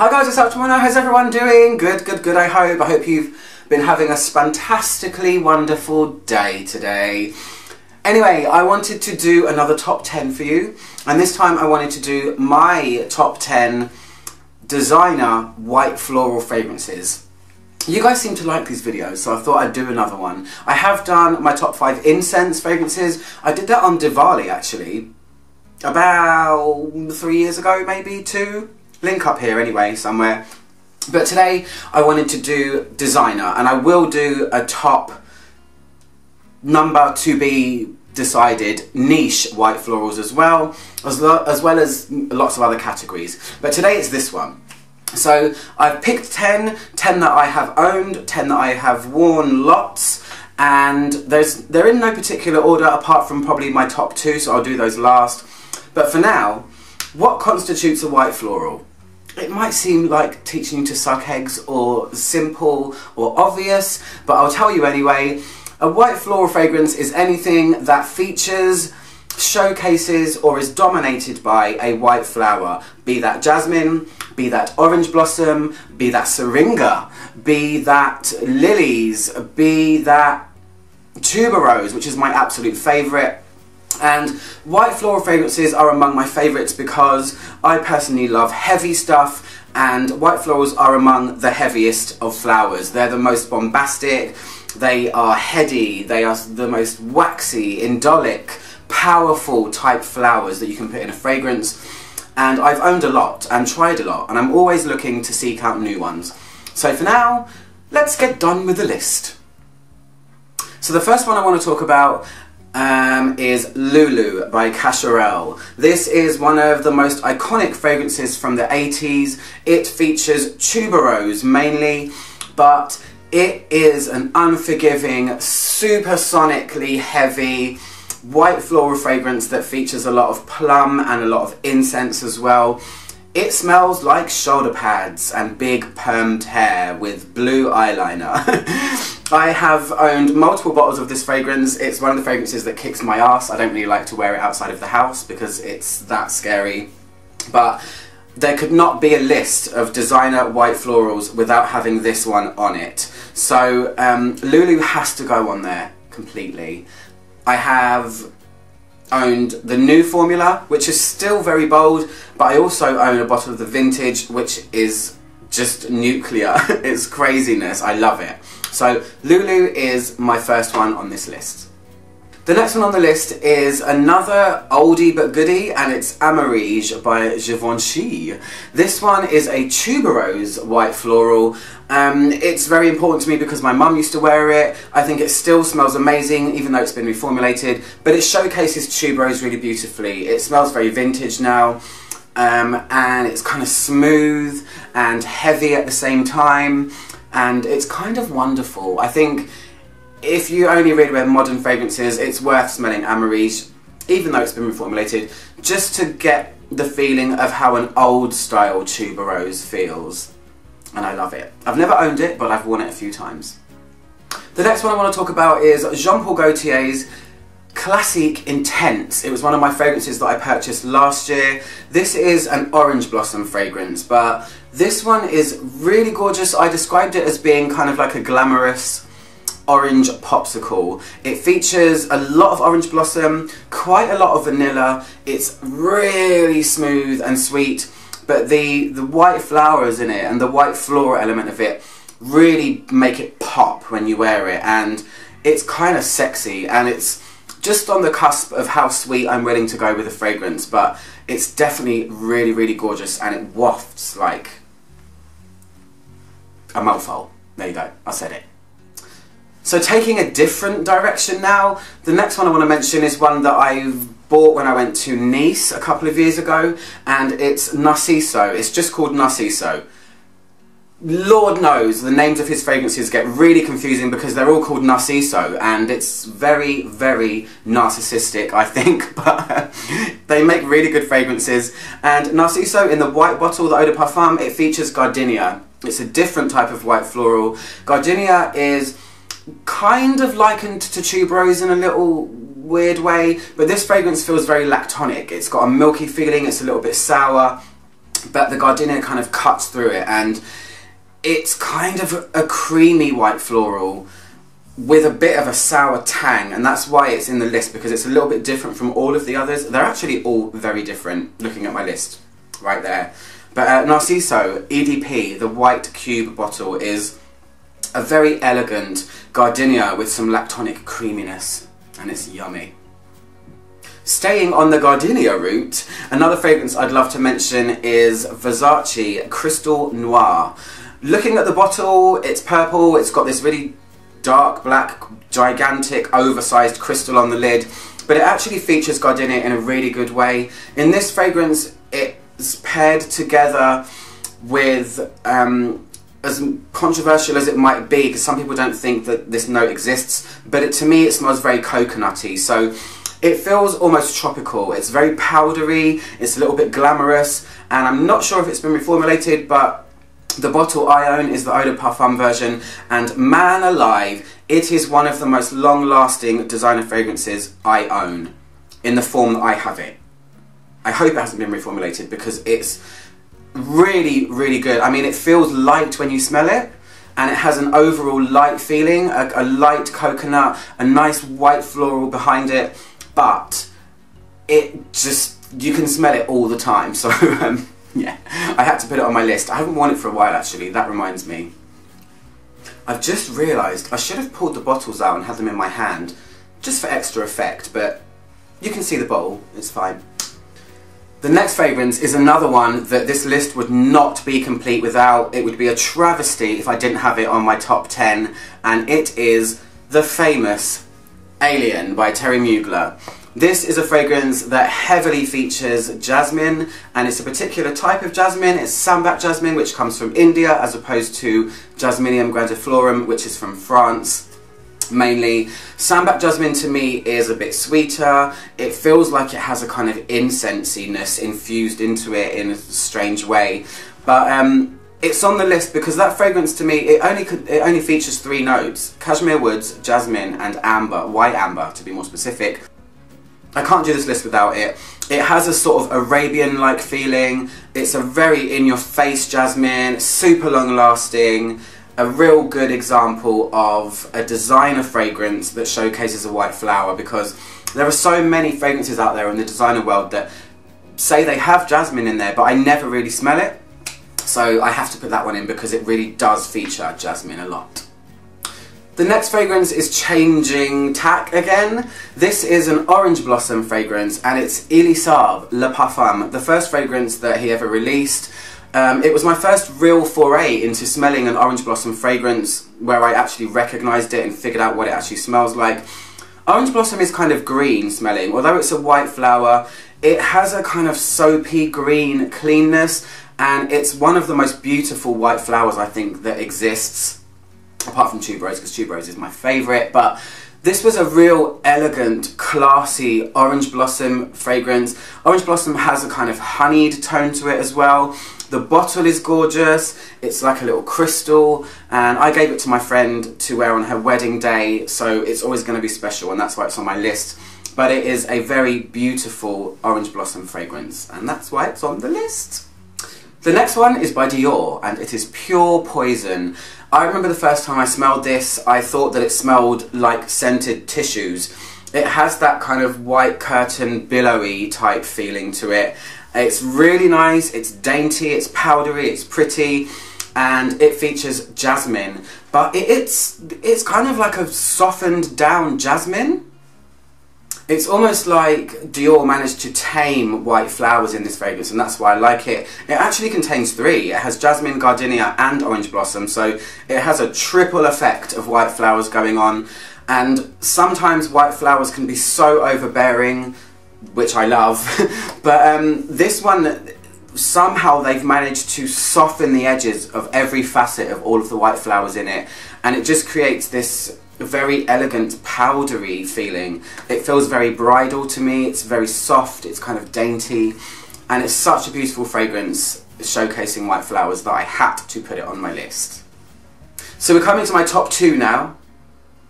Hi guys, it's Patchouli. How's everyone doing? Good, I hope. I hope you've been having a fantastically wonderful day today. Anyway, I wanted to do another top 10 for you, and this time I wanted to do my top 10 designer white floral fragrances. You guys seem to like these videos, so I thought I'd do another one. I have done my top 5 incense fragrances. I did that on Diwali actually, about 3 years ago, maybe 2. Link up here anyway, somewhere. But today I wanted to do designer, and I will do a top number to be decided niche white florals as well as lots of other categories. But today it's this one. So I've picked 10 that I have owned, 10 that I have worn lots, and they're in no particular order apart from probably my top 2, so I'll do those last. But for now, what constitutes a white floral? It might seem like teaching you to suck eggs, or simple or obvious, but I'll tell you anyway. A white floral fragrance is anything that features, showcases, or is dominated by a white flower. Be that jasmine, be that orange blossom, be that syringa, be that lilies, be that tuberose, which is my absolute favourite. And white floral fragrances are among my favourites because I personally love heavy stuff, and white florals are among the heaviest of flowers. They're the most bombastic, they are heady, they are the most waxy, indolic, powerful type flowers that you can put in a fragrance. And I've owned a lot and tried a lot, and I'm always looking to seek out new ones. So for now, let's get done with the list. So the first one I want to talk about is Lulu by Cacharel. This is one of the most iconic fragrances from the 80s. It features tuberose mainly, but it is an unforgiving, supersonically heavy white floral fragrance that features a lot of plum and a lot of incense as well. It smells like shoulder pads and big permed hair with blue eyeliner. I have owned multiple bottles of this fragrance. It's one of the fragrances that kicks my ass. I don't really like to wear it outside of the house because it's that scary. But there could not be a list of designer white florals without having this one on it. So Lulu has to go on there completely. I have owned the new formula, which is still very bold, but I also own a bottle of the vintage, which is just nuclear. It's craziness. I love it. So Lulu is my first one on this list. The next one on the list is another oldie but goodie, and it's Amarige by Givenchy. This one is a tuberose white floral. It's very important to me because my mum used to wear it. I think it still smells amazing even though it's been reformulated, but it showcases tuberose really beautifully. It smells very vintage now, and it's kind of smooth and heavy at the same time, and it's kind of wonderful. I think if you only really wear modern fragrances, it's worth smelling Amarige, even though it's been reformulated, just to get the feeling of how an old style tuberose feels. And I love it. I've never owned it, but I've worn it a few times. The next one I want to talk about is Jean-Paul Gaultier's Classique Intense. It was one of my fragrances that I purchased last year. This is an orange blossom fragrance, but this one is really gorgeous. I described it as being kind of like a glamorous orange popsicle. It features a lot of orange blossom, quite a lot of vanilla. It's really smooth and sweet, but the white flowers in it and the white floral element of it really make it pop when you wear it, and it's kind of sexy, and it's just on the cusp of how sweet I'm willing to go with a fragrance, but it's definitely really, really gorgeous, and it wafts like a mofo. There you go, I said it. So taking a different direction now, the next one I want to mention is one that I've bought when I went to Nice a couple of years ago, and it's Nasi. It's just called Nasi. Lord knows the names of his fragrances get really confusing because they're all called Nasi, and it's very, very narcissistic, I think, but they make really good fragrances. And Nasi, in the white bottle, the eau de parfum, it features gardenia. It's a different type of white floral. Gardenia is kind of likened to tuberose in a little weird way, but this fragrance feels very lactonic. It's got a milky feeling, it's a little bit sour, but the gardenia kind of cuts through it, and it's kind of a creamy white floral with a bit of a sour tang, and that's why it's in the list, because it's a little bit different from all of the others. They're actually all very different, looking at my list right there. But Narciso EDP, the white cube bottle, is a very elegant gardenia with some lactonic creaminess, and it's yummy. Staying on the gardenia route, another fragrance I'd love to mention is Versace Crystalwah. Looking at the bottle, it's purple, it's got this really dark black, gigantic, oversized crystal on the lid, but it actually features gardenia in a really good way. In this fragrance, it's paired together with, as controversial as it might be, because some people don't think that this note exists, but to me it smells very coconutty, so it feels almost tropical. It's very powdery, it's a little bit glamorous, and I'm not sure if it's been reformulated, but the bottle I own is the Eau de Parfum version, and man alive, it is one of the most long-lasting designer fragrances I own, in the form that I have it. I hope it hasn't been reformulated, because it's really, really good. I mean, it feels light when you smell it, and it has an overall light feeling, a light coconut, a nice white floral behind it, but it just, you can smell it all the time, so yeah, I had to put it on my list. I haven't worn it for a while actually, that reminds me. I've just realised I should have pulled the bottles out and had them in my hand, just for extra effect, but you can see the bottle, it's fine. The next fragrance is another one that this list would not be complete without. It would be a travesty if I didn't have it on my top 10, and it is the famous Alien by Thierry Mugler. This is a fragrance that heavily features jasmine, and it's a particular type of jasmine. It's sambac jasmine, which comes from India, as opposed to Jasminium grandiflorum, which is from France mainly. Sambac jasmine to me is a bit sweeter. It feels like it has a kind of incensiness infused into it in a strange way, but it's on the list because that fragrance to me, it only features 3 notes: cashmere woods, jasmine, and amber, white amber to be more specific. I can't do this list without it. It has a sort of Arabian-like feeling. It's a very in-your-face jasmine, super long-lasting, a real good example of a designer fragrance that showcases a white flower, because there are so many fragrances out there in the designer world that say they have jasmine in there, but I never really smell it. So I have to put that one in because it really does feature jasmine a lot. The next fragrance is changing tack again. This is an orange blossom fragrance, and it's Elie Saab Le Parfum, the first fragrance that he ever released. It was my first real foray into smelling an orange blossom fragrance, where I actually recognised it and figured out what it actually smells like. Orange blossom is kind of green smelling. Although it's a white flower, it has a kind of soapy green cleanness, and it's one of the most beautiful white flowers I think that exists, apart from tuberose, because tuberose is my favourite. But this was a real elegant, classy orange blossom fragrance. Orange blossom has a kind of honeyed tone to it as well. The bottle is gorgeous, it's like a little crystal, and I gave it to my friend to wear on her wedding day, so it's always going to be special, and that's why it's on my list. But it is a very beautiful orange blossom fragrance, and that's why it's on the list. The next one is by Dior, and it is Pure Poison. I remember the first time I smelled this, I thought that it smelled like scented tissues. It has that kind of white curtain, billowy type feeling to it. It's really nice, it's dainty, it's powdery, it's pretty, and it features jasmine. But it's kind of like a softened down jasmine. It's almost like Dior managed to tame white flowers in this fragrance, and that's why I like it. It actually contains 3. It has jasmine, gardenia, and orange blossom, so it has a triple effect of white flowers going on. And sometimes white flowers can be so overbearing, which I love, but this one, somehow they've managed to soften the edges of every facet of all of the white flowers in it, and it just creates this very elegant, powdery feeling. It feels very bridal to me, it's very soft, it's kind of dainty, and it's such a beautiful fragrance showcasing white flowers that I had to put it on my list. So we're coming to my top 2 now.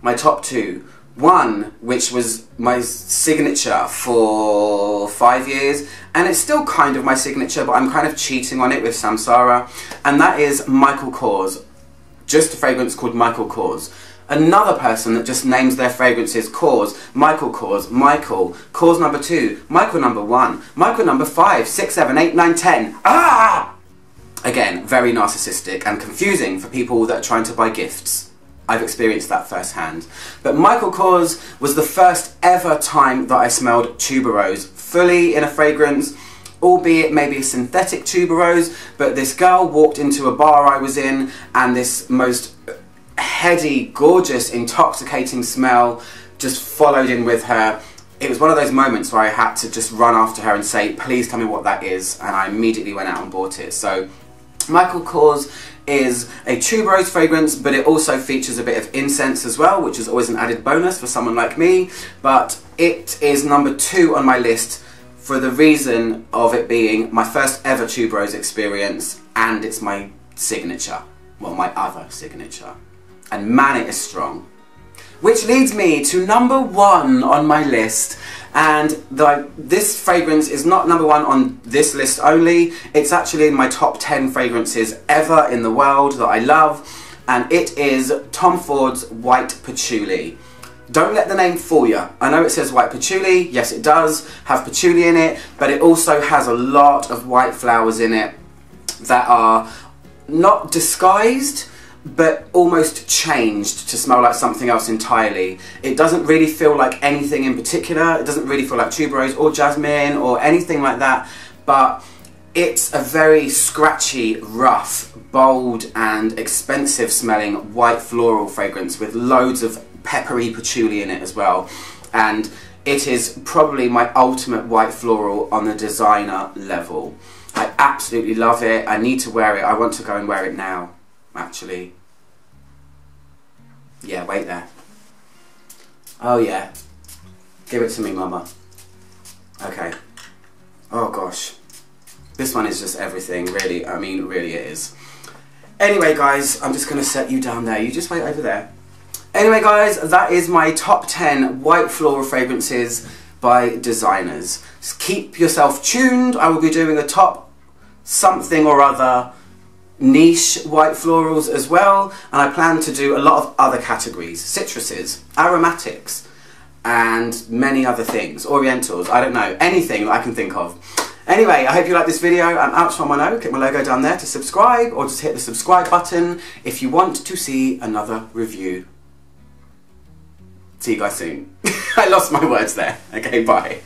My top 2. One which was my signature for 5 years, and it's still kind of my signature, but I'm kind of cheating on it with Samsara, and that is Michael Kors. Just a fragrance called Michael Kors. Another person that just names their fragrances Kors, Michael Kors, Michael, Kors number 2, Michael number 1, Michael number 5, 6, 7, 8, 9, 10. Ah! Again, very narcissistic and confusing for people that are trying to buy gifts. I've experienced that firsthand. But Michael Kors was the first ever time that I smelled tuberose fully in a fragrance, albeit maybe a synthetic tuberose, but this girl walked into a bar I was in, and this most heady, gorgeous, intoxicating smell just followed in with her. It was one of those moments where I had to just run after her and say, please tell me what that is, and I immediately went out and bought it. So Michael Kors is a tuberose fragrance, but it also features a bit of incense as well, which is always an added bonus for someone like me. But it is number 2 on my list for the reason of it being my first ever tuberose experience, and it's my signature. Well, my other signature. And man, it is strong. Which leads me to number 1 on my list. And this fragrance is not number 1 on this list only, it's actually in my top 10 fragrances ever in the world that I love, and it is Tom Ford's White Patchouli. Don't let the name fool you. I know it says white patchouli, yes it does have patchouli in it, but it also has a lot of white flowers in it that are not disguised, but almost changed to smell like something else entirely. It doesn't really feel like anything in particular. It doesn't really feel like tuberose or jasmine or anything like that, but it's a very scratchy, rough, bold and expensive smelling white floral fragrance with loads of peppery patchouli in it as well. And it is probably my ultimate white floral on the designer level. I absolutely love it. I need to wear it. I want to go and wear it now, actually. Yeah, wait there. Oh yeah. Give it to me, mama. Okay. Oh gosh. This one is just everything, really. I mean, really it is. Anyway, guys, I'm just going to set you down there. You just wait over there. Anyway, guys, that is my top 10 white floral fragrances by designers. Just keep yourself tuned. I will be doing a top something or other niche white florals as well, and I plan to do a lot of other categories, citruses, aromatics, and many other things, orientals, I don't know, anything that I can think of. Anyway, I hope you like this video. I'm Ouch Mono. Click my logo down there to subscribe, or just hit the subscribe button if you want to see another review. See you guys soon. I lost my words there. Okay, bye.